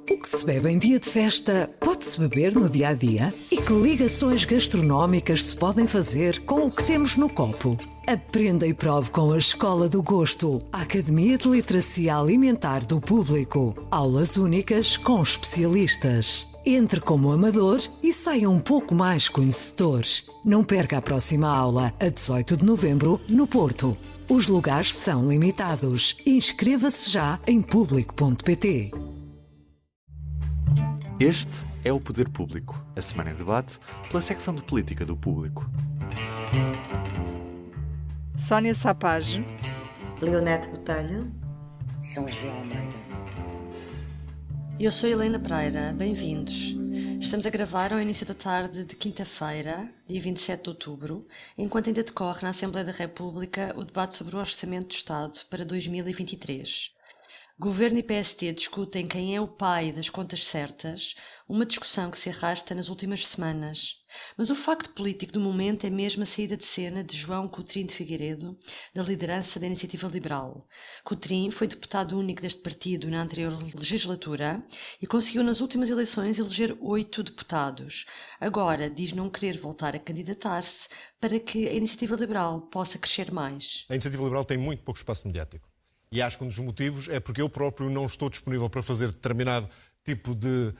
O que se bebe em dia de festa pode-se beber no dia a dia? E que ligações gastronómicas se podem fazer com o que temos no copo? Aprenda e prove com a Escola do Gosto, a Academia de Literacia Alimentar do Público. Aulas únicas com especialistas. Entre como amador e saia um pouco mais conhecedor. Não perca a próxima aula, a 18 de novembro, no Porto. Os lugares são limitados. Inscreva-se já em público.pt. Este é o Poder Público, a semana em debate pela secção de Política do Público. Sónia Sapage, Leonete Botelho, São José Almeida. Eu sou Helena Pereira, bem-vindos. Estamos a gravar ao início da tarde de quinta-feira, dia 27 de outubro, enquanto ainda decorre na Assembleia da República o debate sobre o Orçamento do Estado para 2023. Governo e PST discutem quem é o pai das contas certas, uma discussão que se arrasta nas últimas semanas. Mas o facto político do momento é mesmo a saída de cena de João Coutrinho de Figueiredo, da liderança da Iniciativa Liberal. Coutrinho foi deputado único deste partido na anterior legislatura e conseguiu nas últimas eleições eleger 8 deputados. Agora diz não querer voltar a candidatar-se para que a Iniciativa Liberal possa crescer mais. A Iniciativa Liberal tem muito pouco espaço mediático. E acho que um dos motivos é porque eu próprio não estou disponível para fazer determinado tipo de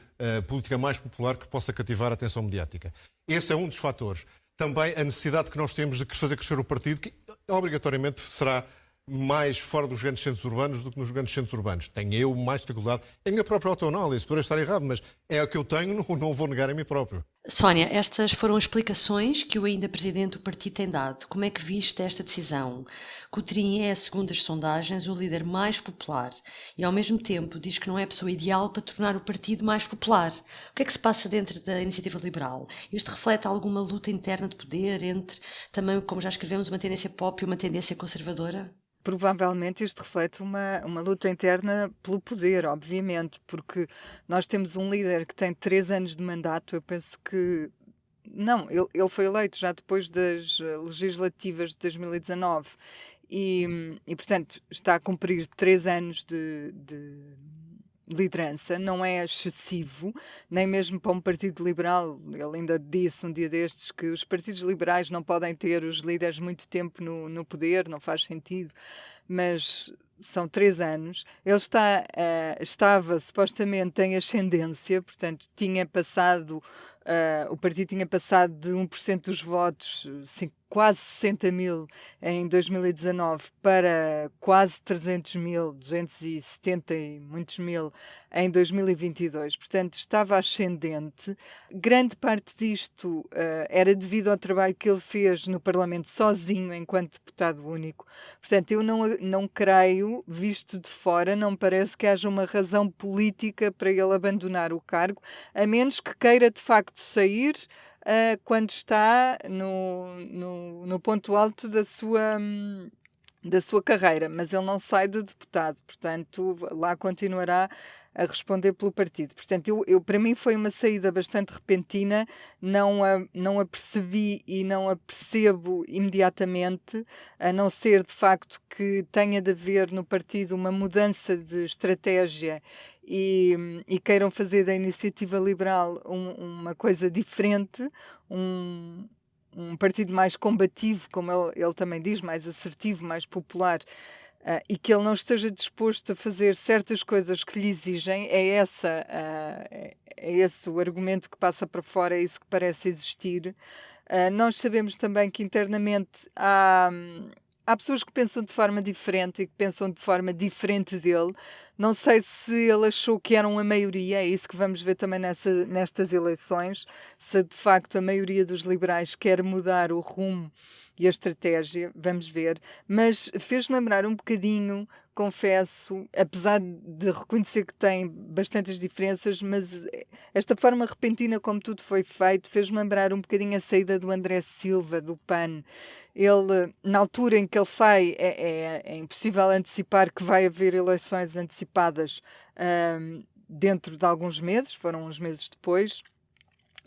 política mais popular que possa cativar a atenção mediática. Esse é um dos fatores. Também a necessidade que nós temos de fazer crescer o partido, que obrigatoriamente será mais fora dos grandes centros urbanos do que nos grandes centros urbanos. Tenho eu mais dificuldade. É a minha própria autoanálise, poderei estar errado, mas é o que eu tenho, não vou negar a mim próprio. Sónia, estas foram as explicações que o ainda presidente do partido tem dado. Como é que viste esta decisão? Coutrinho é, segundo as sondagens, o líder mais popular e, ao mesmo tempo, diz que não é a pessoa ideal para tornar o partido mais popular. O que é que se passa dentro da Iniciativa Liberal? Isto reflete alguma luta interna de poder entre, também, como já escrevemos, uma tendência pop e uma tendência conservadora? provavelmente isto reflete uma luta interna pelo poder, obviamente, porque nós temos um líder que tem 3 anos de mandato. Eu penso que não, ele foi eleito já depois das legislativas de 2019 e portanto, está a cumprir 3 anos de liderança. Não é excessivo, nem mesmo para um partido liberal. Ele ainda disse um dia destes que os partidos liberais não podem ter os líderes muito tempo no poder, não faz sentido, mas são 3 anos. Ele estava supostamente em ascendência, portanto tinha passado, o partido tinha passado de 1% dos votos, quase 60 mil em 2019 para quase 300 mil, 270 e muitos mil em 2022. Portanto, estava ascendente. Grande parte disto era devido ao trabalho que ele fez no Parlamento sozinho, enquanto deputado único. Portanto, eu não creio, visto de fora, não me parece que haja uma razão política para ele abandonar o cargo, a menos que queira de facto sair quando está no ponto alto da sua carreira, mas ele não sai de deputado, portanto lá continuará a responder pelo partido. Portanto, para mim foi uma saída bastante repentina, não a percebi e não a percebo imediatamente, a não ser de facto que tenha de haver no partido uma mudança de estratégia e queiram fazer da Iniciativa Liberal uma coisa diferente, um partido mais combativo, como ele também diz, mais assertivo, mais popular, e que ele não esteja disposto a fazer certas coisas que lhe exigem. É esse o argumento que passa para fora, é isso que parece existir. Nós sabemos também que internamente há pessoas que pensam de forma diferente e que pensam de forma diferente dele. Não sei se ele achou que eram a maioria, é isso que vamos ver também nestas eleições, se de facto a maioria dos liberais quer mudar o rumo e a estratégia, vamos ver. Mas fez-me lembrar um bocadinho, confesso, apesar de reconhecer que tem bastantes diferenças, mas esta forma repentina como tudo foi feito fez-me lembrar um bocadinho a saída do André Silva, do PAN. Ele, na altura em que ele sai, é impossível antecipar que vai haver eleições antecipadas dentro de alguns meses, foram uns meses depois,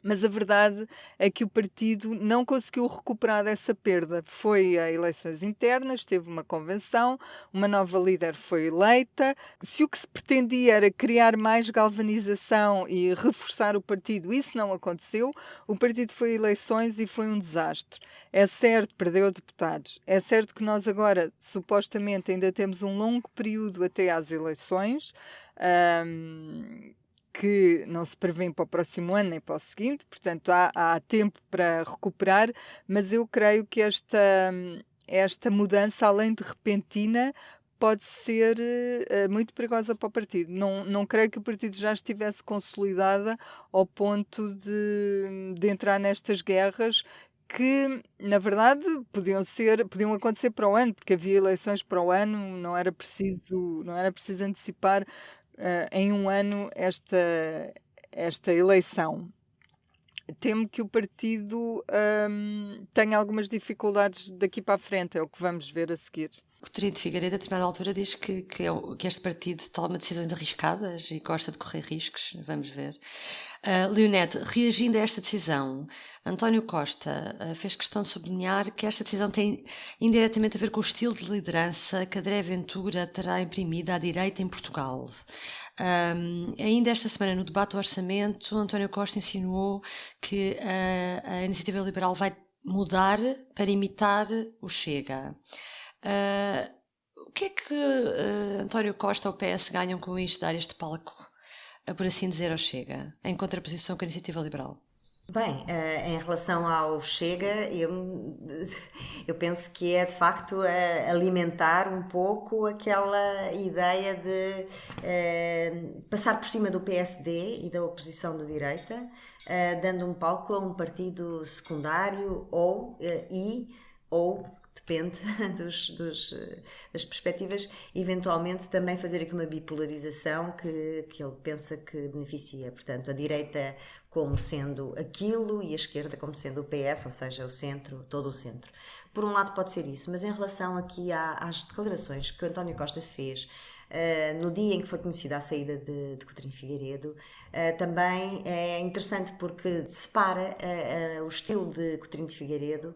Mas a verdade é que o partido não conseguiu recuperar dessa perda. Foi a eleições internas, teve uma convenção, uma nova líder foi eleita. Se o que se pretendia era criar mais galvanização e reforçar o partido, isso não aconteceu. O partido foi a eleições e foi um desastre. É certo, perdeu deputados. É certo que nós agora, supostamente, ainda temos um longo período até às eleições. Que não se prevê para o próximo ano nem para o seguinte, portanto há tempo para recuperar, mas eu creio que esta mudança, além de repentina, pode ser muito perigosa para o partido. Não creio que o partido já estivesse consolidada ao ponto de entrar nestas guerras que, na verdade, podiam acontecer para o ano, porque havia eleições para o ano, não era preciso antecipar em um ano esta eleição. Temo que o partido tenha algumas dificuldades daqui para a frente, é o que vamos ver a seguir. Coutinho de Figueiredo, a determinada altura, diz que este partido toma decisões arriscadas e gosta de correr riscos. Vamos ver. Leonete, reagindo a esta decisão, António Costa fez questão de sublinhar que esta decisão tem indiretamente a ver com o estilo de liderança que André Ventura terá imprimido à direita em Portugal. Ainda esta semana, no debate do orçamento, António Costa insinuou que a Iniciativa Liberal vai mudar para imitar o Chega. O que é que António Costa ou o PS ganham com isto, dar este palco, por assim dizer, ao Chega, em contraposição com a Iniciativa Liberal? Bem, em relação ao Chega, eu penso que é de facto alimentar um pouco aquela ideia de passar por cima do PSD e da oposição de direita, dando um palco a um partido secundário ou depende das perspectivas, eventualmente também fazer aqui uma bipolarização que ele pensa que beneficia. Portanto, a direita como sendo aquilo e a esquerda como sendo o PS, ou seja, o centro, todo o centro. Por um lado pode ser isso, mas em relação aqui às declarações que o António Costa fez no dia em que foi conhecida a saída de Coutinho Figueiredo, também é interessante porque separa o estilo de Coutinho de Figueiredo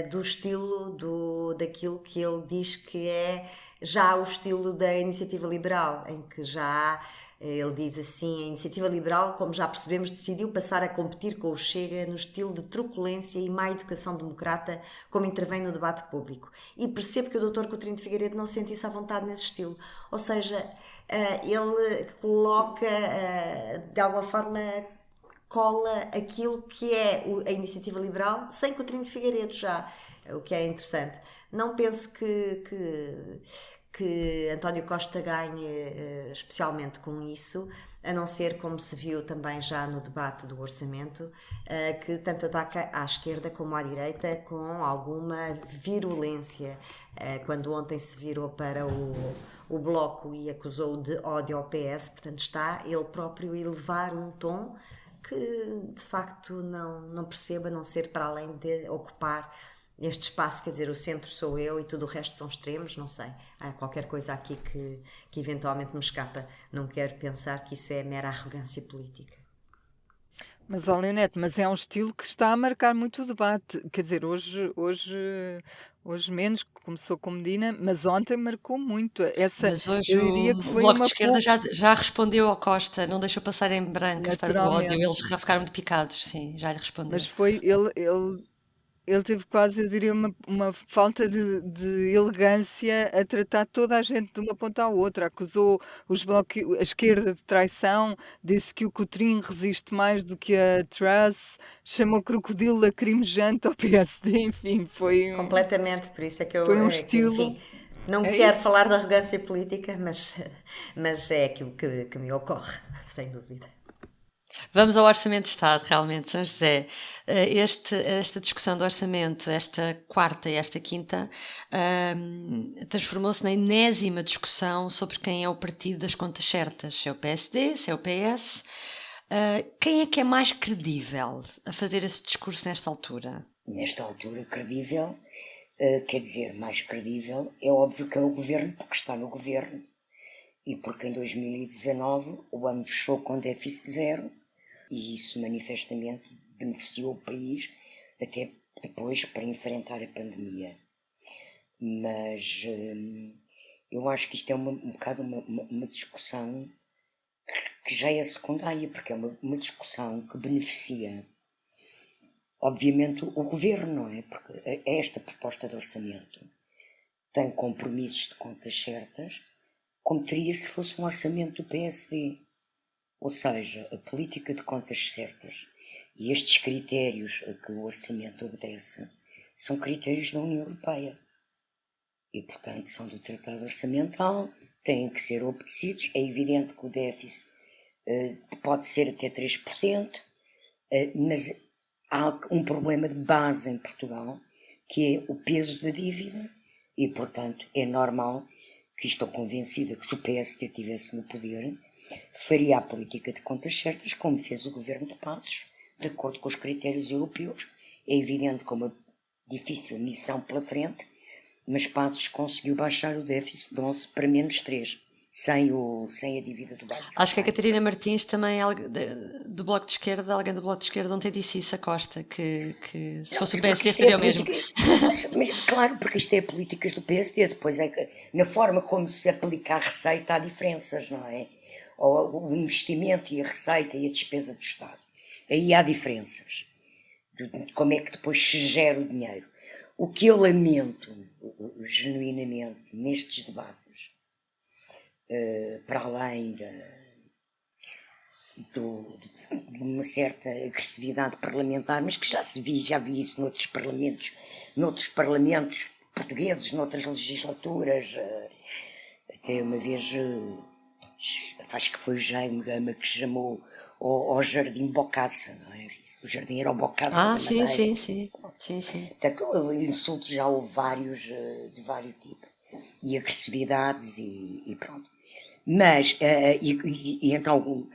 do estilo daquilo que ele diz que é já o estilo da Iniciativa Liberal, em que já ele diz assim: a Iniciativa Liberal, como já percebemos, decidiu passar a competir com o Chega no estilo de truculência e má educação democrata, como intervém no debate público. E percebo que o Dr. Coutinho de Figueiredo não se sentisse à vontade nesse estilo. Ou seja, ele coloca, de alguma forma, cola aquilo que é a Iniciativa Liberal sem Coutinho de Figueiredo já, o que é interessante. Não penso que António Costa ganhe especialmente com isso, a não ser, como se viu também já no debate do orçamento, que tanto ataca à esquerda como à direita com alguma virulência. Quando ontem se virou para o Bloco e acusou de ódio ao PS, portanto está ele próprio a elevar um tom que de facto não perceba, a não ser para além de ocupar este espaço, quer dizer, o centro sou eu e tudo o resto são extremos, não sei. Há qualquer coisa aqui que eventualmente me escapa. Não quero pensar que isso é mera arrogância política. Mas, Leonete, mas é um estilo que está a marcar muito o debate. Quer dizer, hoje menos, que começou com Medina, mas ontem marcou muito. Mas hoje eu diria que o foi Bloco de uma Esquerda já respondeu ao Costa, não deixou passar em branco a história do ódio. naturalmente. Eles já ficaram muito picados, sim, já lhe respondeu. Mas foi ele teve quase, eu diria, uma falta de elegância a tratar toda a gente de uma ponta à outra. Acusou a esquerda de traição, disse que o Coutrinho resiste mais do que a Truss, chamou crocodilo lacrimejante ao PSD, enfim, Completamente, por isso é que foi um enfim, estilo. não É quero isso. falar de arrogância política, mas é aquilo que me ocorre, sem dúvida. Vamos ao Orçamento de Estado, realmente, São José. Esta discussão do orçamento, esta quarta e esta quinta, transformou-se na enésima discussão sobre quem é o partido das contas certas, se é o PSD, se é o PS. Quem é que é mais credível a fazer esse discurso nesta altura? Nesta altura, credível, quer dizer, mais credível, é óbvio que é o Governo, porque está no Governo. E porque em 2019 o ano fechou com déficit zero, E isso manifestamente beneficiou o país até depois para enfrentar a pandemia. Mas eu acho que isto é um bocado uma discussão que já é secundária, porque é uma discussão que beneficia, obviamente, o governo, não é? Porque esta proposta de orçamento tem compromissos de contas certas, como teria se fosse um orçamento do PSD. Ou seja, a política de contas certas e estes critérios a que o orçamento obedece são critérios da União Europeia. E, portanto, são do Tratado Orçamental, têm que ser obedecidos. É evidente que o déficit pode ser até 3%, mas há um problema de base em Portugal, que é o peso da dívida, e, portanto, é normal que estou convencida que se o PSD estivesse no poder, faria a política de contas certas, como fez o governo de Passos, de acordo com os critérios europeus. É evidente que é uma difícil missão pela frente, mas Passos conseguiu baixar o déficit de 11 para menos 3, sem a dívida do banco. Acho que a Catarina Martins também, do Bloco de Esquerda, alguém do Bloco de Esquerda ontem disse isso a Costa, que se fosse o PSD faria o mesmo. Mas, claro, porque isto é políticas do PSD, depois é que, na forma como se aplica a receita há diferenças, não é? Ou o investimento e a receita e a despesa do Estado. Aí há diferenças. De como é que depois se gera o dinheiro. O que eu lamento, genuinamente, nestes debates, para além de uma certa agressividade parlamentar, mas que já vi isso noutros parlamentos portugueses, noutras legislaturas. Até uma vez, acho que foi o Jaime Gama que chamou ao Jardim Bocassa, não é? O jardim era o Bocassa. Sim. Portanto, insultos já houve vários, de vários tipos, e agressividades e pronto. Mas, então,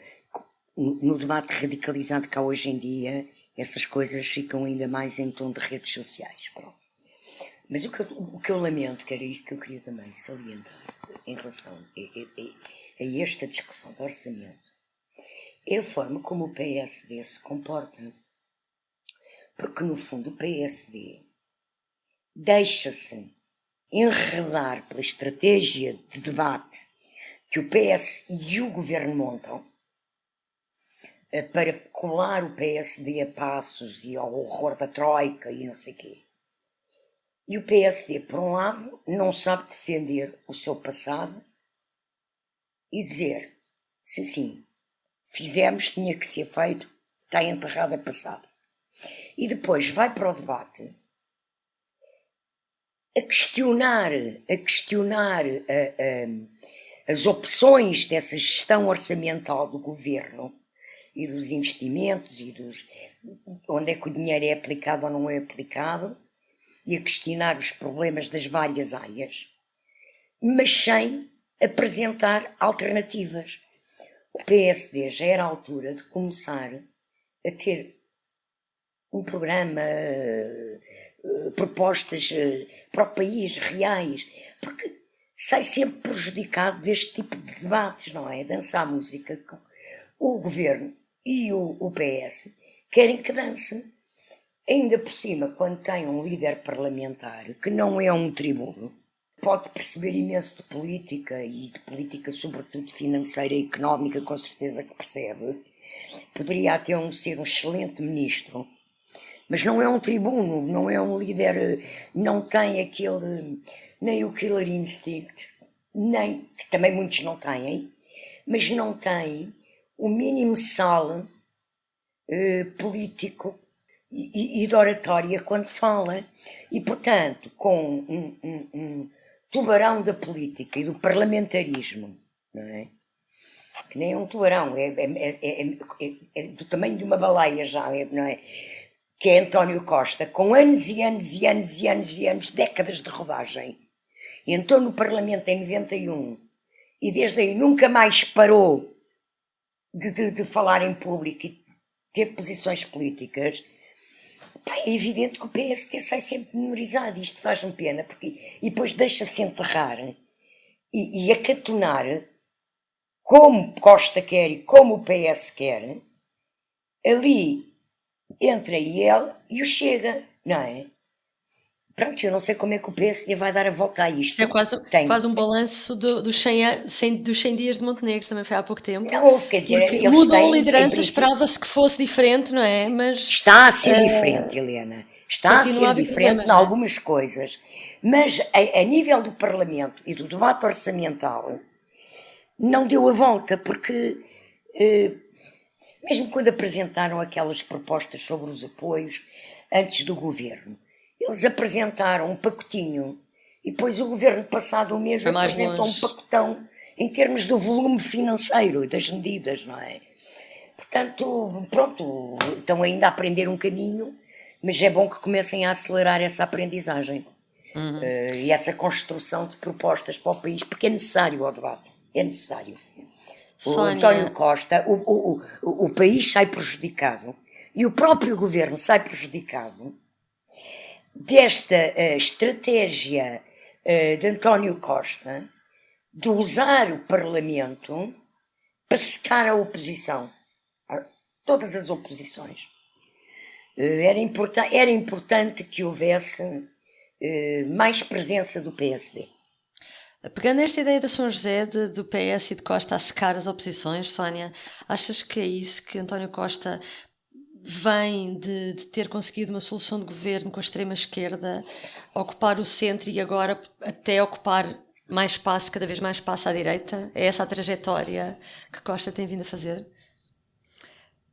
no debate radicalizado que há hoje em dia, essas coisas ficam ainda mais em tom de redes sociais. Pronto. Mas o que eu lamento, que era isto que eu queria também salientar em relação a esta discussão de orçamento, é a forma como o PSD se comporta. Porque, no fundo, o PSD deixa-se enredar pela estratégia de debate que o PS e o Governo montam para colar o PSD a Passos e ao horror da Troika e não sei o quê. E o PSD, por um lado, não sabe defender o seu passado e dizer, sim, fizemos, tinha que ser feito, está enterrado a passado. E depois vai para o debate a questionar as opções dessa gestão orçamental do governo e dos investimentos e onde é que o dinheiro é aplicado ou não é aplicado, e a questionar os problemas das várias áreas, mas sem apresentar alternativas. O PSD já era a altura de começar a ter um programa, propostas para o país reais, porque sai sempre prejudicado deste tipo de debates, não é? Dançar música que o governo e o PS querem que dance. Ainda por cima, quando tem um líder parlamentar que não é um tribuno, pode perceber imenso de política, e de política sobretudo financeira e económica, com certeza que percebe. Poderia até ser um excelente ministro, mas não é um tribuno, não é um líder, não tem aquele, nem o killer instinct, nem, que também muitos não têm, mas não tem o mínimo sal político e de oratória quando fala. E, portanto, com um tubarão da política e do parlamentarismo, não é? Que nem é um tubarão, é do tamanho de uma baleia já, não é? Que é António Costa, com anos e anos, décadas de rodagem. Entrou no Parlamento em 91 e desde aí nunca mais parou de falar em público e ter posições políticas. Pá, é evidente que o PSD sai sempre menorizado. Isto faz-me pena, porque e depois deixa-se enterrar e acatonar, como Costa quer e como o PS quer, ali entra ele e o Chega, não é? Pronto, eu não sei como é que o PSD vai dar a volta a isto. Isto é quase um balanço dos 100 dias de Montenegro, também foi há pouco tempo. Não houve, quer dizer, Porque eles mudou a têm, liderança, esperava-se que fosse diferente, não é? Mas está a ser diferente, Helena. Está a continua a ser haver diferente problemas, em não é? algumas coisas. Mas a nível do Parlamento e do debate orçamental, não deu a volta, porque mesmo quando apresentaram aquelas propostas sobre os apoios antes do governo, eles apresentaram um pacotinho e depois o governo, passado um mês, Foi mais apresentou longe. um pacotão em termos do volume financeiro das medidas, não é? Portanto, pronto, estão ainda a aprender um caminho, mas é bom que comecem a acelerar essa aprendizagem e essa construção de propostas para o país, porque é necessário ao debate, é necessário. O Sónia, António Costa, o país sai prejudicado e o próprio governo sai prejudicado desta estratégia de António Costa de usar o Parlamento para secar a oposição, todas as oposições. Era importante que houvesse mais presença do PSD. pegando esta ideia da São José, do PS e de Costa a secar as oposições, Sónia, achas que é isso que António Costa vem de ter conseguido uma solução de governo com a extrema-esquerda, ocupar o centro e agora até ocupar mais espaço, cada vez mais espaço à direita? É essa a trajetória que Costa tem vindo a fazer?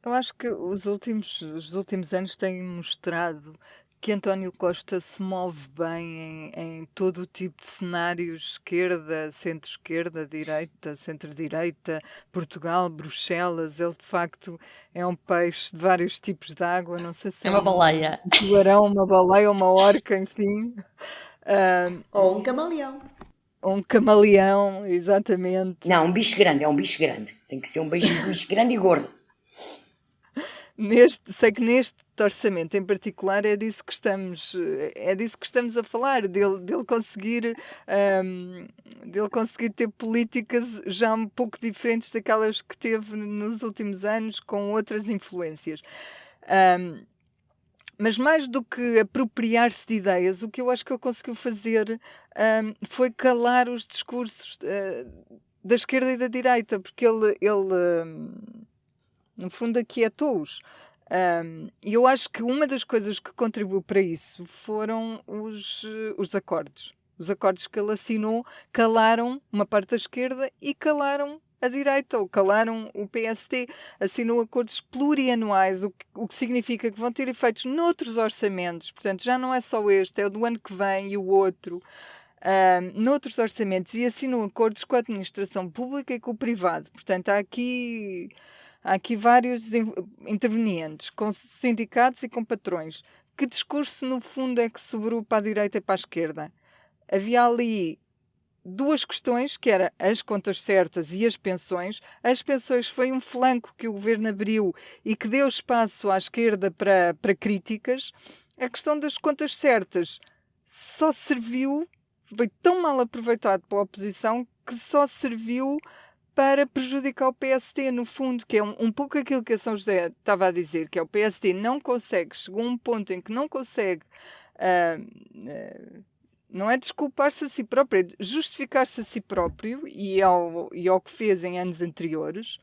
Eu acho que os últimos anos têm mostrado que António Costa se move bem em todo o tipo de cenários, esquerda, centro-esquerda, direita, centro-direita, Portugal, Bruxelas. Ele, de facto, é um peixe de vários tipos de água. Não sei se É uma baleia. um tubarão, uma baleia, uma orca, enfim. Ou um camaleão. Um camaleão, exatamente. Não, um bicho grande, é um bicho grande. Tem que ser um bicho grande e gordo. Sei que neste orçamento em particular é disso que estamos a falar, dele conseguir ter políticas já um pouco diferentes daquelas que teve nos últimos anos, com outras influências. Mas mais do que apropriar-se de ideias, o que eu acho que ele conseguiu fazer foi calar os discursos da esquerda e da direita, porque ele no fundo aquietou-os. E eu acho que uma das coisas que contribuiu para isso foram os acordos. Os acordos que ele assinou calaram uma parte da esquerda e calaram a direita, ou calaram o PSD. Assinou acordos plurianuais, o que significa que vão ter efeitos noutros orçamentos. Portanto, já não é só este, é o do ano que vem e o outro. Noutros orçamentos, e assinou acordos com a administração pública e com o privado. Portanto, há aqui vários intervenientes, com sindicatos e com patrões. Que discurso, no fundo, é que sobrou para a direita e para a esquerda? Havia ali duas questões, que eram as contas certas e as pensões. As pensões foi um flanco que o governo abriu e que deu espaço à esquerda para críticas. A questão das contas certas só serviu, foi tão mal aproveitado pela oposição, que só serviu para prejudicar o PSD, no fundo, que é um pouco aquilo que a São José estava a dizer, que é o PSD não consegue, chegou a um ponto em que não consegue, não é desculpar-se a si próprio, é justificar-se a si próprio e ao que fez em anos anteriores.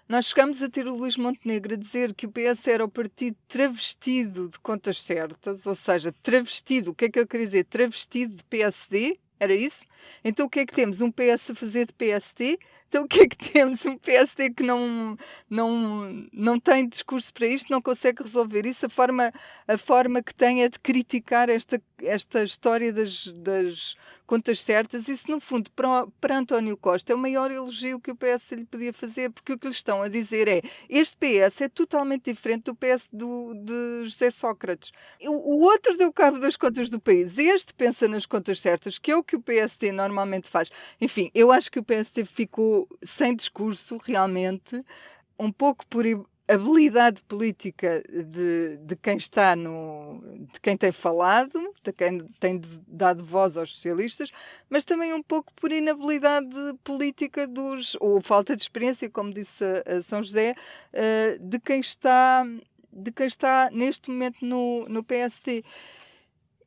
Nós chegamos a ter o Luís Montenegro a dizer que o PS era o partido travestido de contas certas, ou seja, travestido, o que é que eu queria dizer? Travestido de PSD, era isso? Então o que é que temos? Um PS a fazer de PSD? Então o que é que temos? Um PSD que não tem discurso para isto, não consegue resolver isso. A forma que tem é de criticar esta história das contas certas. Isso, no fundo, para António Costa é o maior elogio que o PS lhe podia fazer, porque o que lhe estão a dizer é: este PS é totalmente diferente do PS de José Sócrates. O outro deu cabo das contas do país. Este pensa nas contas certas, que é o que o PSD normalmente faz. Enfim, eu acho que o PSD ficou sem discurso, realmente, um pouco por habilidade política de quem está de quem tem falado, de quem tem dado voz aos socialistas, mas também um pouco por inabilidade política ou falta de experiência, como disse a São José, de quem está neste momento no PSD.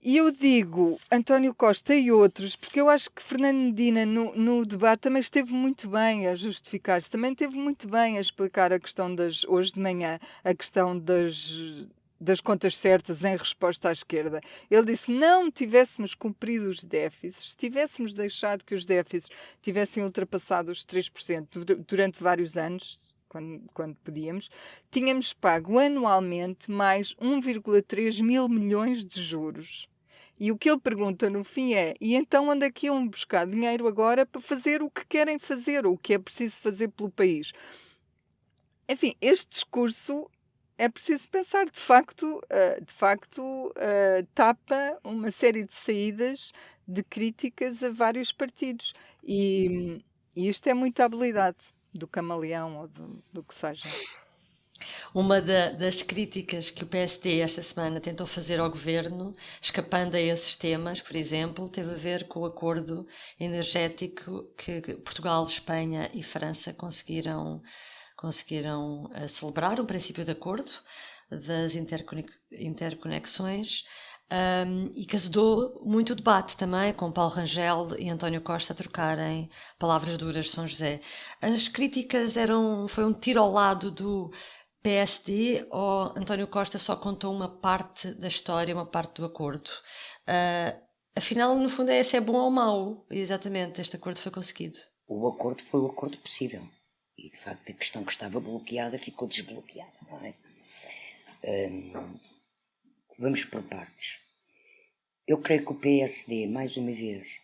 E eu digo António Costa e outros, porque eu acho que Fernando Medina no debate também esteve muito bem a justificar-se, também esteve muito bem a explicar a questão hoje de manhã, a questão das contas certas em resposta à esquerda. Ele disse, não tivéssemos cumprido os déficits, se tivéssemos deixado que os déficits tivessem ultrapassado os 3% durante vários anos, quando podíamos, tínhamos pago anualmente mais 1,3 mil milhões de juros. E o que ele pergunta no fim é, e então onde é que iam buscar dinheiro agora para fazer o que querem fazer, ou o que é preciso fazer pelo país? Enfim, este discurso é preciso pensar, de facto, tapa uma série de saídas de críticas a vários partidos. E isto é muita habilidade do camaleão ou do que seja. Uma das críticas que o PSD esta semana tentou fazer ao governo, escapando a esses temas, por exemplo, teve a ver com o acordo energético que Portugal, Espanha e França conseguiram celebrar, um princípio de acordo das interconexões, e que azedou muito o debate também, com Paulo Rangel e António Costa a trocarem palavras duras de São José. As críticas foi um tiro ao lado do PSD, ou António Costa só contou uma parte da história, uma parte do acordo? Afinal, no fundo, se é bom ou mau? Exatamente, este acordo foi conseguido. O acordo foi o acordo possível. E, de facto, a questão que estava bloqueada ficou desbloqueada, não é? Vamos por partes. Eu creio que o PSD, mais uma vez,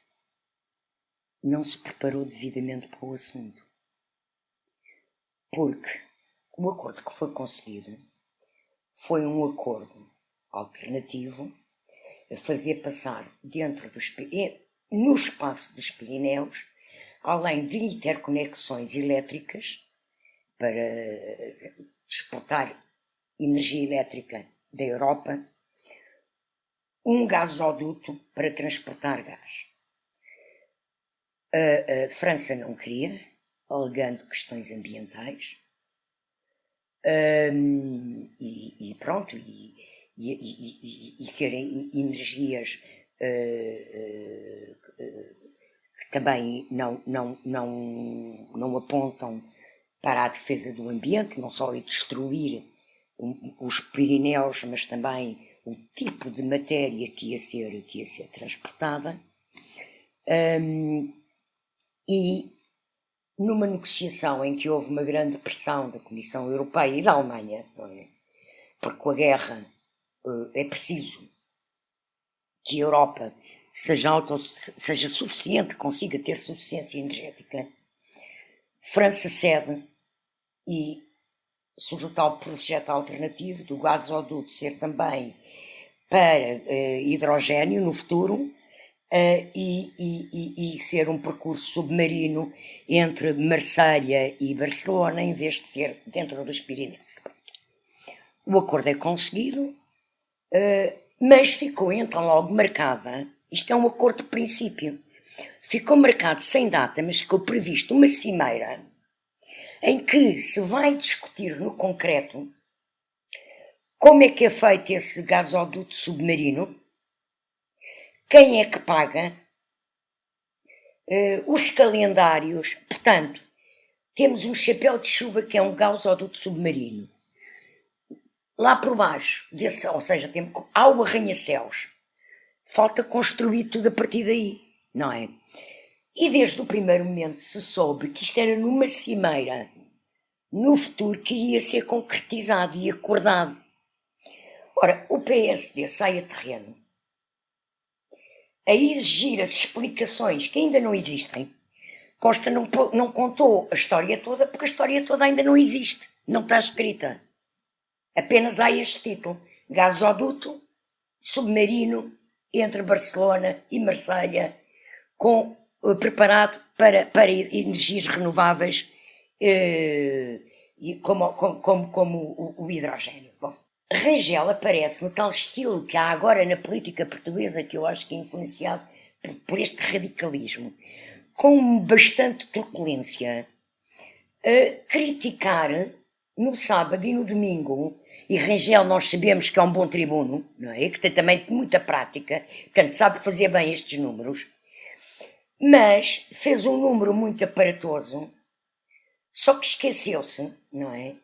não se preparou devidamente para o assunto. Porque o acordo que foi conseguido foi um acordo alternativo a fazer passar no espaço dos Pirineus, além de interconexões elétricas para exportar energia elétrica da Europa, um gasoduto para transportar gás. A França não queria, alegando questões ambientais, e pronto, e serem energias que também não apontam para a defesa do ambiente, não só destruir os Pirineus, mas também o tipo de matéria que ia ser transportada. E numa negociação em que houve uma grande pressão da Comissão Europeia e da Alemanha, não é? Porque com a guerra é preciso que a Europa seja suficiente, consiga ter suficiência energética. França cede e surge o tal projeto alternativo do gasoduto ser também para hidrogênio no futuro, e ser um percurso submarino entre Marselha e Barcelona, em vez de ser dentro dos Pirineus. O acordo é conseguido, mas ficou então logo marcada, isto é um acordo de princípio, ficou marcado sem data, mas ficou previsto uma cimeira em que se vai discutir no concreto como é que é feito esse gasoduto submarino, quem é que paga, os calendários. Portanto, temos um chapéu de chuva que é um gasoduto submarino. Lá por baixo, ou seja, há o arranha-céus. Falta construir tudo a partir daí, não é? E desde o primeiro momento se soube que isto era numa cimeira, no futuro, que iria ser concretizado e acordado. Ora, o PSD sai a terreno a exigir as explicações que ainda não existem. Costa não contou a história toda, porque a história toda ainda não existe, não está escrita. Apenas há este título: gasoduto submarino entre Barcelona e Marselha, preparado para energias renováveis como o hidrogênio. Bom, Rangel aparece no tal estilo que há agora na política portuguesa, que eu acho que é influenciado por este radicalismo, com bastante truculência, a criticar no sábado e no domingo, e Rangel nós sabemos que é um bom tribuno, não é? Que tem também muita prática, portanto sabe fazer bem estes números, mas fez um número muito aparatoso, só que esqueceu-se, não é?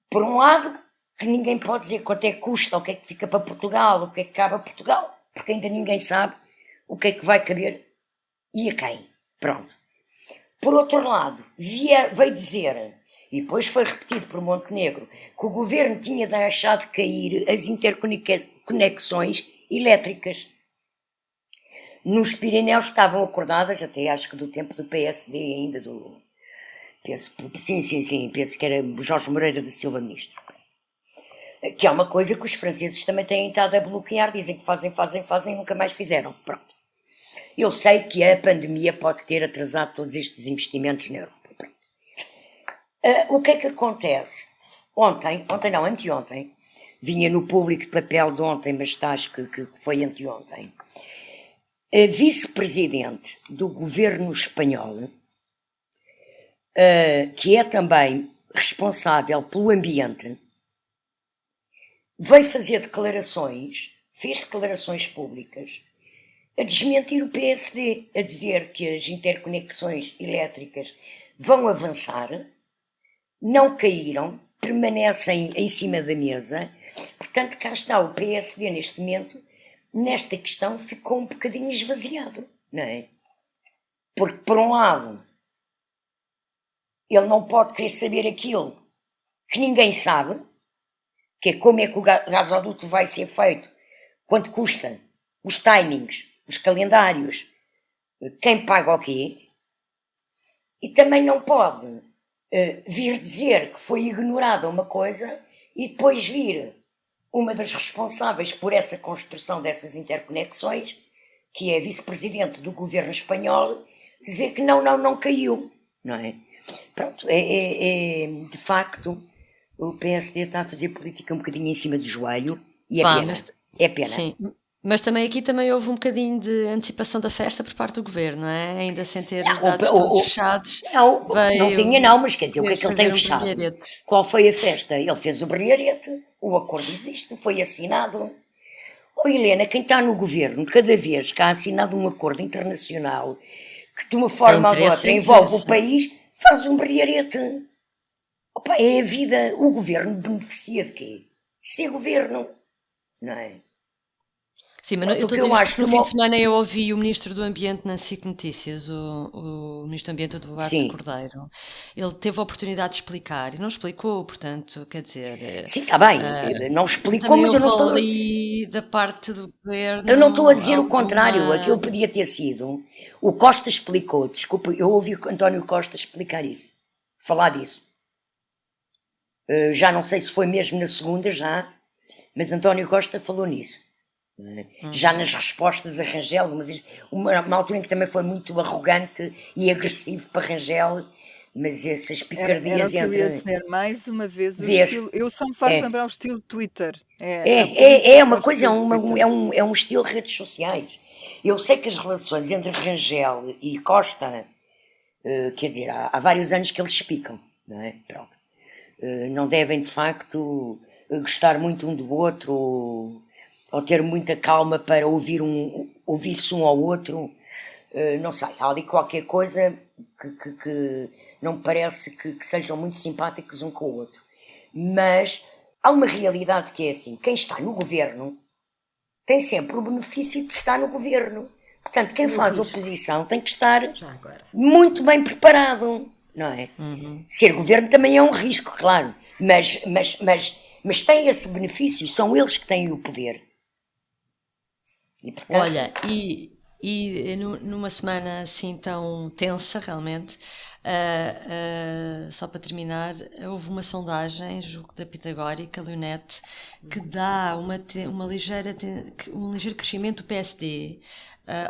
Por um lado, que ninguém pode dizer quanto é que custa, o que é que fica para Portugal, o que é que cabe a Portugal, porque ainda ninguém sabe o que é que vai caber e a quem. Pronto. Por outro lado, veio dizer, e depois foi repetido por Montenegro, que o governo tinha deixado cair as interconexões elétricas. Nos Pirineus estavam acordadas, até acho que do tempo do PSD ainda, penso que era Jorge Moreira da Silva ministro. Que é uma coisa que os franceses também têm estado a bloquear, dizem que fazem e nunca mais fizeram. Pronto. Eu sei que a pandemia pode ter atrasado todos estes investimentos na Europa. O que é que acontece? Anteontem, vinha no Público de Papel de ontem, mas acho que foi anteontem, a vice-presidente do governo espanhol, que é também responsável pelo ambiente, veio fazer fez declarações públicas, a desmentir o PSD, a dizer que as interconexões elétricas vão avançar, não caíram, permanecem em cima da mesa. Portanto, cá está, o PSD neste momento, nesta questão, ficou um bocadinho esvaziado, não é? Porque, por um lado, ele não pode querer saber aquilo que ninguém sabe, que é como é que o gasoduto vai ser feito, quanto custa, os timings, os calendários, quem paga o quê, e também não pode vir dizer que foi ignorada uma coisa e depois vir uma das responsáveis por essa construção dessas interconexões, que é a vice-presidente do governo espanhol, dizer que não caiu, não é? Pronto, de facto, o PSD está a fazer política um bocadinho em cima do joelho e é pena. Sim. Mas também houve um bocadinho de antecipação da festa por parte do governo, não é? Ainda sem ter os dados todos fechados. Não tinha, mas quer dizer, o que é que ele tem fechado? Qual foi a festa? Ele fez o brilharete, o acordo existe, foi assinado. Helena, quem está no governo, cada vez que há assinado um acordo internacional que de uma forma ou de outra envolve o país, faz um brilharete. É a vida. O governo beneficia de quê? De ser governo, não é? Sim, mas no fim de semana eu ouvi o Ministro do Ambiente na SIC Notícias, o Ministro do Ambiente, Eduardo Cordeiro. Ele teve a oportunidade de explicar e não explicou, portanto, quer dizer... Sim, está bem, não explicou, mas eu não estou... ali da parte do governo... Eu não estou a dizer o contrário, aquilo podia ter sido... O Costa explicou, desculpa, eu ouvi o António Costa explicar isso, falar disso. Já não sei se foi mesmo na segunda, mas António Costa falou nisso. Já nas respostas a Rangel, uma altura em que também foi muito arrogante e agressivo para Rangel, mas essas picardias era o que eu ia dizer, mais uma vez, eu só me faço lembrar o estilo Twitter. É uma coisa, é um estilo redes sociais. Eu sei que as relações entre Rangel e Costa, quer dizer, há vários anos que eles se picam, não é? Pronto. Não devem de facto gostar muito um do outro ou ter muita calma para ouvir-se um ao outro, não sei, há ali qualquer coisa que não me parece que sejam muito simpáticos um com o outro. Mas há uma realidade que é assim, quem está no governo tem sempre o benefício de estar no governo. Portanto, quem faz oposição tem que estar muito bem preparado, não é? Ser governo também é um risco, claro, mas tem esse benefício, são eles que têm o poder. E, portanto... Olha, e numa semana assim tão tensa realmente, só para terminar, houve uma sondagem, julgo da Pitagórica, Leonete, que dá um ligeiro crescimento do PSD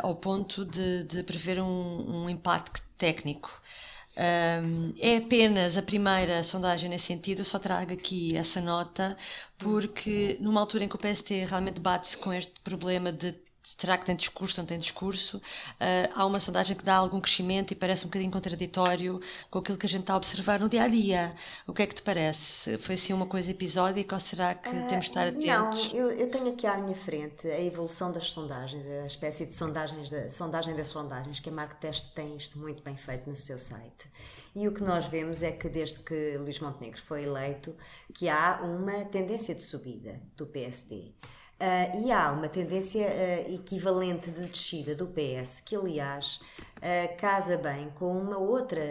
ao ponto de prever um impacto técnico. É apenas a primeira sondagem nesse sentido, eu só trago aqui essa nota, porque numa altura em que o PST realmente bate-se com este problema de será que tem discurso, não tem discurso, há uma sondagem que dá algum crescimento e parece um bocadinho contraditório com aquilo que a gente está a observar no dia-a-dia. O que é que te parece? Foi assim uma coisa episódica ou será que temos de estar atentos? Não, eu tenho aqui à minha frente a evolução das sondagens, a espécie de sondagem das sondagens, que a Marktest tem isto muito bem feito no seu site. E o que nós vemos é que desde que Luís Montenegro foi eleito, que há uma tendência de subida do PSD. E há uma tendência equivalente de descida do PS, que aliás casa bem com uma outra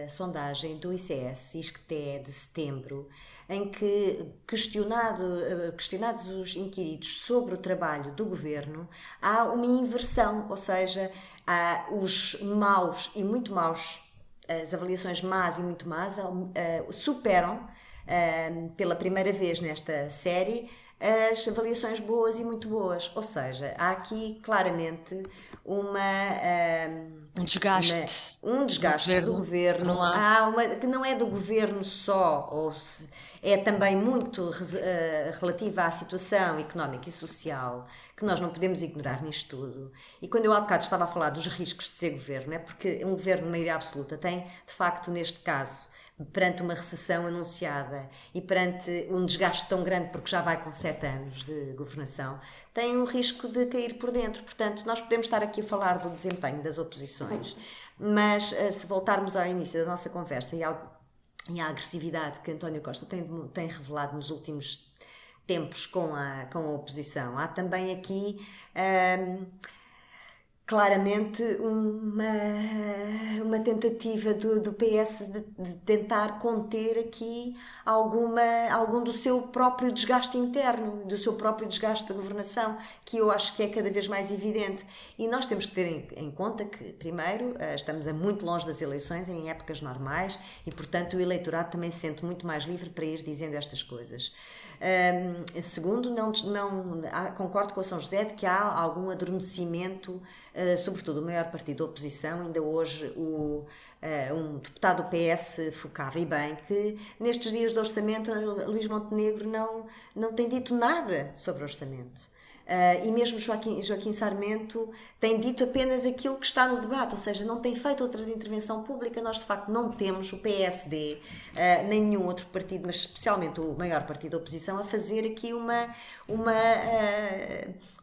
sondagem do ICS, ISCTE, de setembro, em que, questionados os inquiridos sobre o trabalho do governo, há uma inversão, ou seja, há os maus e muito maus, as avaliações más e muito más, superam pela primeira vez nesta série as avaliações boas e muito boas, ou seja, há aqui claramente um desgaste do governo. Há que não é do governo só, é também muito relativa à situação económica e social, que nós não podemos ignorar nisto tudo. E quando eu há bocado estava a falar dos riscos de ser governo, é porque um governo de maioria absoluta tem, de facto, neste caso, perante uma recessão anunciada e perante um desgaste tão grande, porque já vai com 7 anos de governação, tem um risco de cair por dentro. Portanto, nós podemos estar aqui a falar do desempenho das oposições, mas se voltarmos ao início da nossa conversa e à agressividade que António Costa tem revelado nos últimos tempos com a oposição, há também aqui claramente uma tentativa do PS de tentar conter aqui algum do seu próprio desgaste interno, do seu próprio desgaste da governação, que eu acho que é cada vez mais evidente. E nós temos que ter em conta que, primeiro, estamos a muito longe das eleições, em épocas normais, e, portanto, o eleitorado também se sente muito mais livre para ir dizendo estas coisas. Segundo, concordo com o São José de que há algum adormecimento, sobretudo o maior partido da oposição. Ainda hoje um deputado do PS focava, e bem, que nestes dias de orçamento Luís Montenegro não tem dito nada sobre orçamento. E mesmo Joaquim Sarmento tem dito apenas aquilo que está no debate, ou seja, não tem feito outra intervenção pública. Nós, de facto, não temos o PSD, nem nenhum outro partido, mas especialmente o maior partido da oposição, a fazer aqui uma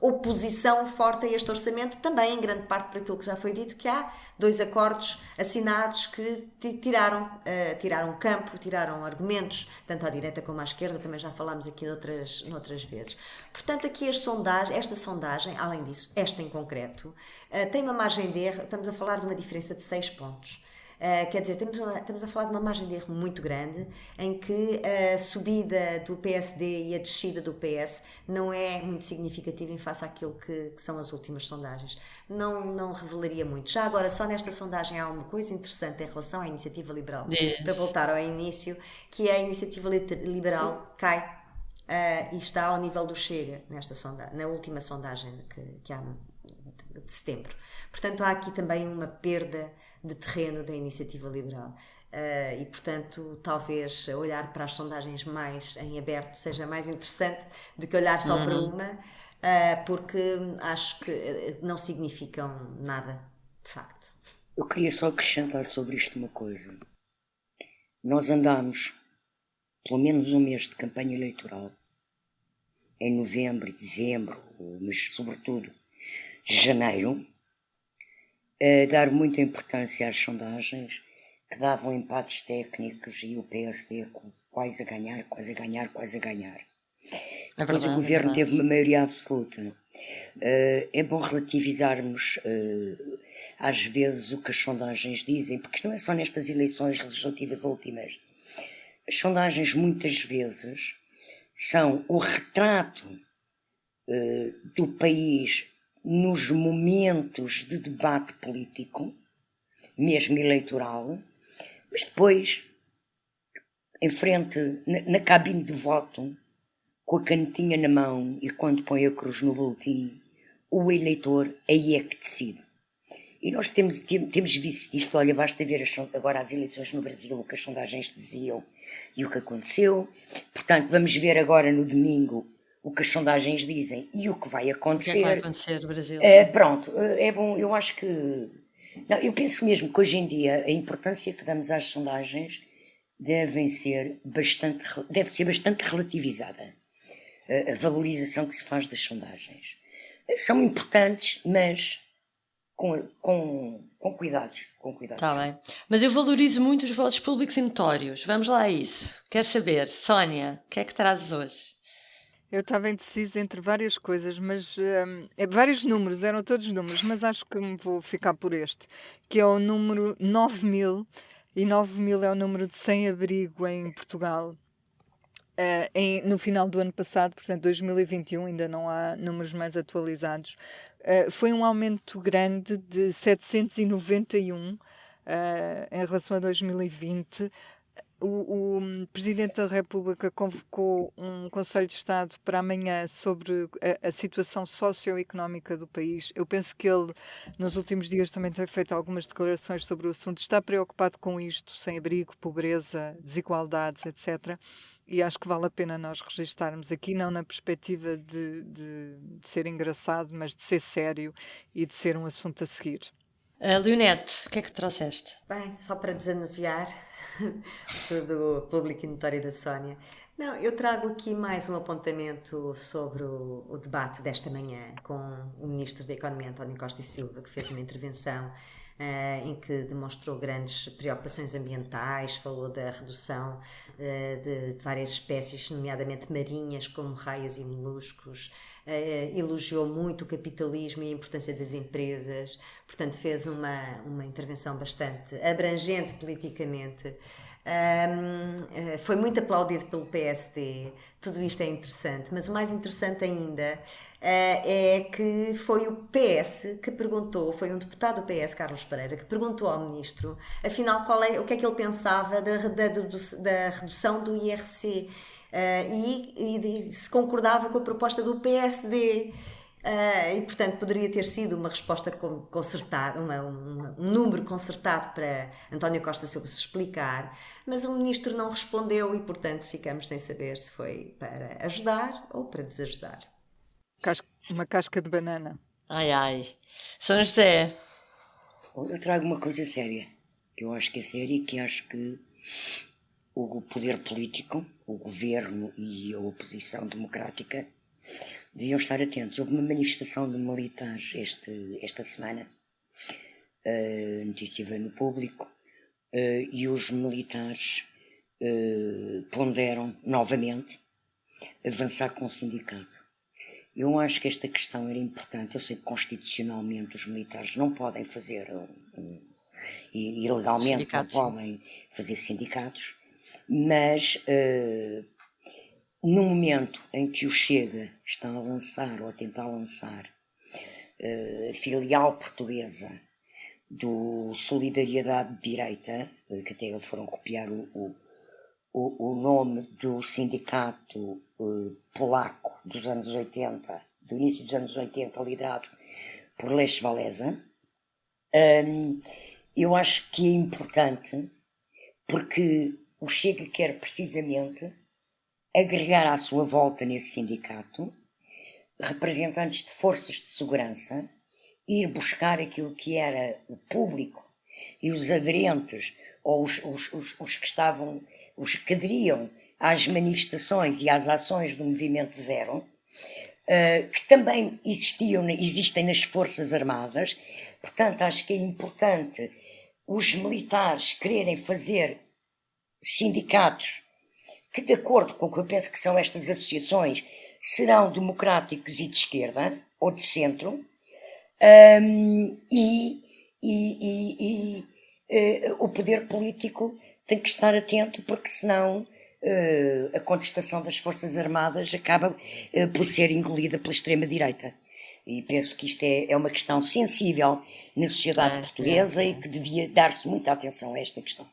oposição forte a este orçamento, também em grande parte por aquilo que já foi dito, que há 2 acordos assinados que tiraram campo, tiraram argumentos, tanto à direita como à esquerda, também já falámos aqui noutras vezes. Portanto, aqui esta sondagem, além disso, esta em concreto, tem uma margem de erro, estamos a falar de uma diferença de 6 pontos. Quer dizer, estamos a falar de uma margem de erro muito grande, em que a subida do PSD e a descida do PS não é muito significativa em face àquilo que são as últimas sondagens. Não revelaria muito. Já agora, só nesta sondagem há uma coisa interessante em relação à Iniciativa Liberal. Para voltar ao início, que a Iniciativa Liberal cai e está ao nível do Chega na última sondagem que há de setembro. Portanto, há aqui também uma perda de terreno da Iniciativa Liberal. E, portanto, talvez olhar para as sondagens mais em aberto seja mais interessante do que olhar só para uma, porque acho que não significam nada, de facto. Eu queria só acrescentar sobre isto uma coisa. Nós andámos pelo menos um mês de campanha eleitoral, em novembro e dezembro, mas sobretudo janeiro, a dar muita importância às sondagens que davam empates técnicos e o PSD quase a ganhar. Depois o governo teve uma maioria absoluta. É bom relativizarmos às vezes o que as sondagens dizem, porque não é só nestas eleições legislativas últimas. As sondagens muitas vezes são o retrato do país nos momentos de debate político, mesmo eleitoral, mas depois, em frente, na cabine de voto, com a canetinha na mão e quando põe a cruz no boletim, o eleitor aí é que decide. E nós temos visto isto, olha, basta ver agora as eleições no Brasil, o que as sondagens diziam e o que aconteceu. Portanto, vamos ver agora no domingo o que as sondagens dizem e o que vai acontecer. O que é que vai acontecer no Brasil? Pronto, é bom, eu acho que... Não, eu penso mesmo que hoje em dia a importância que damos às sondagens deve ser bastante relativizada. A valorização que se faz das sondagens. São importantes, mas com cuidados. Está bem. Mas eu valorizo muito os votos públicos e notórios. Vamos lá a isso. Quero saber, Sónia, o que é que trazes hoje? Eu estava indecisa entre várias coisas, mas vários números, eram todos números, mas acho que me vou ficar por este, que é o número 9.000, e 9.000 é o número de sem-abrigo em Portugal. No final do ano passado, portanto 2021, ainda não há números mais atualizados, foi um aumento grande de 791 em relação a 2020. O Presidente da República convocou um Conselho de Estado para amanhã sobre a situação socioeconómica do país. Eu penso que ele, nos últimos dias, também tem feito algumas declarações sobre o assunto. Está preocupado com isto, sem abrigo, pobreza, desigualdades, etc. E acho que vale a pena nós registarmos aqui, não na perspectiva de ser engraçado, mas de ser sério e de ser um assunto a seguir. Leonete, o que é que trouxeste? Bem, só para desanuviar do público e notório da Sónia. Não, eu trago aqui mais um apontamento sobre o debate desta manhã com o Ministro da Economia, António Costa e Silva, que fez uma intervenção em que demonstrou grandes preocupações ambientais, falou da redução de várias espécies, nomeadamente marinhas, como raias e moluscos, elogiou muito o capitalismo e a importância das empresas, portanto fez uma intervenção bastante abrangente politicamente. Foi muito aplaudido pelo PSD. Tudo isto é interessante, mas o mais interessante ainda é que foi o PS que perguntou, foi um deputado do PS, Carlos Pereira, que perguntou ao ministro, afinal, o que é que ele pensava da redução do IRC e se concordava com a proposta do PSD. E portanto poderia ter sido uma resposta concertada, um número concertado para António Costa Silva se explicar, mas o ministro não respondeu e portanto ficamos sem saber se foi para ajudar ou para desajudar. Uma casca de banana. Ai, ai. São José. Eu trago uma coisa séria, que eu acho que é séria e que acho que o poder político, o governo e a oposição democrática deviam estar atentos. Houve uma manifestação de militares esta semana, a notícia veio no Público, e os militares ponderam novamente avançar com o sindicato. Eu acho que esta questão era importante. Eu sei que constitucionalmente os militares não podem fazer, e legalmente não podem fazer sindicatos, mas no momento em que o Chega está a lançar ou a tentar lançar a filial portuguesa do Solidariedade de Direita, que até foram copiar o nome do sindicato polaco dos anos 80, do início dos anos 80, liderado por Lech Walesa, eu acho que é importante porque o Chega quer precisamente agregar à sua volta nesse sindicato representantes de forças de segurança, ir buscar aquilo que era o público e os aderentes, ou os que aderiam às manifestações e às ações do Movimento Zero, que também existem nas Forças Armadas. Portanto, acho que é importante os militares quererem fazer sindicatos que, de acordo com o que eu penso que são estas associações, serão democráticos e de esquerda, ou de centro, o poder político tem que estar atento, porque senão a contestação das Forças Armadas acaba por ser engolida pela extrema-direita. E penso que isto é uma questão sensível na sociedade portuguesa e que devia dar-se muita atenção a esta questão.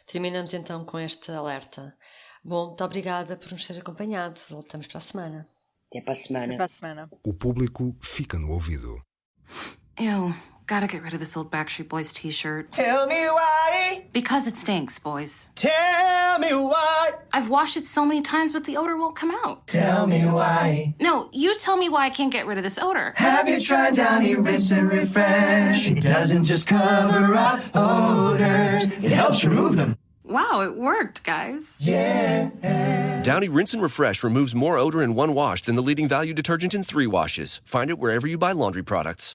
Terminamos então com este alerta. Bom, muito obrigada por nos ter acompanhado. Voltamos para a semana. Até para a semana. Até para a semana. O público fica no ouvido. Eu Gotta get rid of this old Backstreet Boys t-shirt. Tell me why. Because it stinks, boys. Tell me why. I've washed it so many times, but the odor won't come out. Tell me why. No, you tell me why I can't get rid of this odor. Have you tried Downy Rinse and Refresh? It doesn't just cover up odors, it helps remove them. Wow, it worked, guys. Yeah. Downy Rinse and Refresh removes more odor in one wash than the leading value detergent in 3 washes. Find it wherever you buy laundry products.